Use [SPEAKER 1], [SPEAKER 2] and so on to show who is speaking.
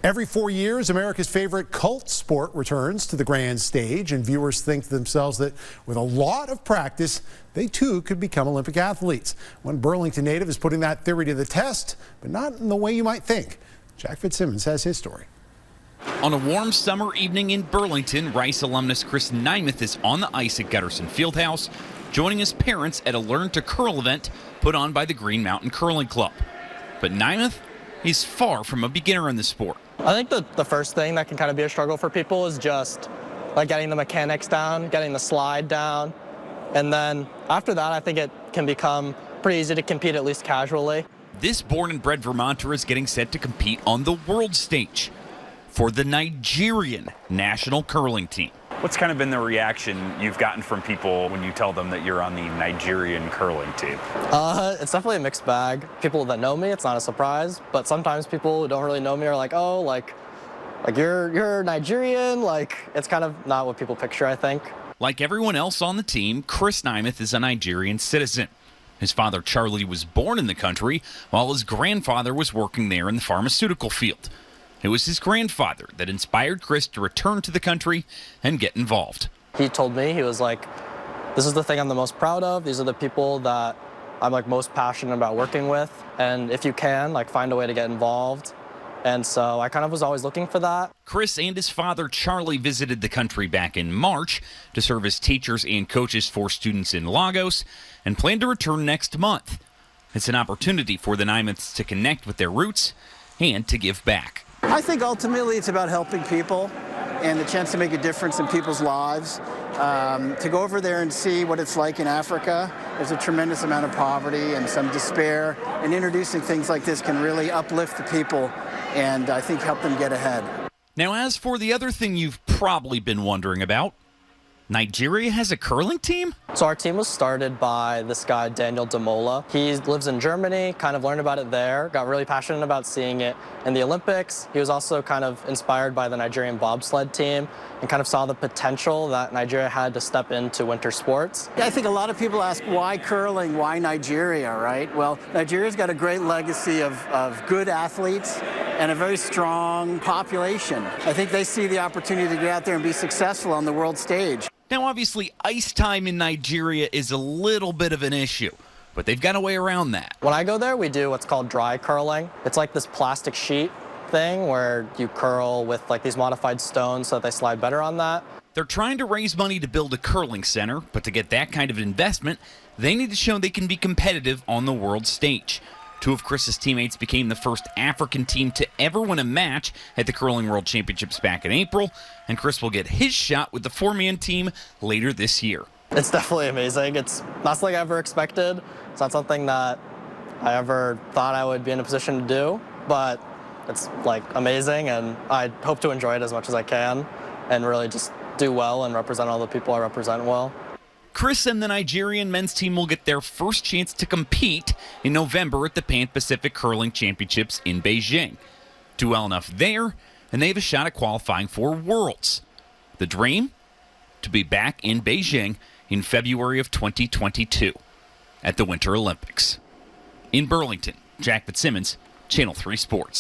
[SPEAKER 1] Every 4 years, America's favorite cult sport returns to the grand stage, and viewers think to themselves that with a lot of practice, they too could become Olympic athletes. One Burlington native is putting that theory to the test, but not in the way you might think. Jack Fitzsimmons has his story.
[SPEAKER 2] On a warm summer evening in Burlington, Rice alumnus Chris Nymeth is on the ice at Gutterson Fieldhouse, joining his parents at a Learn to Curl event put on by the Green Mountain Curling Club. But Nymeth is far from a beginner in the sport.
[SPEAKER 3] I think the first thing that can kind of be a struggle for people is just like getting the mechanics down, getting the slide down. And then after that, I think it can become pretty easy to compete, at least casually.
[SPEAKER 2] This born and bred Vermonter is getting set to compete on the world stage for the Nigerian national curling team.
[SPEAKER 4] What's kind of been the reaction you've gotten from people when you tell them that you're on the Nigerian curling team?
[SPEAKER 3] It's definitely a mixed bag. People that know me, it's not a surprise, but sometimes people who don't really know me are like, oh, like you're Nigerian, like it's kind of not what people picture, I think.
[SPEAKER 2] Like everyone else on the team, Chris Nymeth is a Nigerian citizen. His father, Charlie, was born in the country, while his grandfather was working there in the pharmaceutical field. It was his grandfather that inspired Chris to return to the country and get involved.
[SPEAKER 3] He told me, he was like, this is the thing I'm the most proud of. These are the people that I'm like most passionate about working with. And if you can, like find a way to get involved. And so I kind of was always looking for that.
[SPEAKER 2] Chris and his father, Charlie, visited the country back in March to serve as teachers and coaches for students in Lagos and plan to return next month. It's an opportunity for the Nymeths to connect with their roots and to give back.
[SPEAKER 5] I think ultimately it's about helping people and the chance to make a difference in people's lives. To go over there and see what it's like in Africa, there's a tremendous amount of poverty and some despair, and introducing things like this can really uplift the people and I think help them get ahead.
[SPEAKER 2] Now, as for the other thing you've probably been wondering about, Nigeria has a curling team?
[SPEAKER 3] So our team was started by this guy, Daniel Demola. He lives in Germany, kind of learned about it there, got really passionate about seeing it in the Olympics. He was also kind of inspired by the Nigerian bobsled team and kind of saw the potential that Nigeria had to step into winter sports.
[SPEAKER 5] Yeah, I think a lot of people ask, why curling, why Nigeria, right? Well, Nigeria's got a great legacy of good athletes and a very strong population. I think they see the opportunity to get out there and be successful on the world stage.
[SPEAKER 2] Now, obviously, ice time in Nigeria is a little bit of an issue, but they've got a way around that.
[SPEAKER 3] When I go there, we do what's called dry curling. It's like this plastic sheet thing where you curl with like these modified stones so that they slide better on that.
[SPEAKER 2] They're trying to raise money to build a curling center, but to get that kind of investment, they need to show they can be competitive on the world stage. Two of Chris's teammates became the first African team to ever win a match at the Curling World Championships back in April, and Chris will get his shot with the four-man team later this year.
[SPEAKER 3] It's definitely amazing. It's not something I ever expected. It's not something that I ever thought I would be in a position to do, but it's like amazing, and I hope to enjoy it as much as I can and really just do well and represent all the people I represent well.
[SPEAKER 2] Chris and the Nigerian men's team will get their first chance to compete in November at the Pan Pacific Curling Championships in Beijing. Do well enough there, and they have a shot at qualifying for Worlds. The dream? To be back in Beijing in February of 2022 at the Winter Olympics. In Burlington, Jack Fitzsimmons, Channel 3 Sports.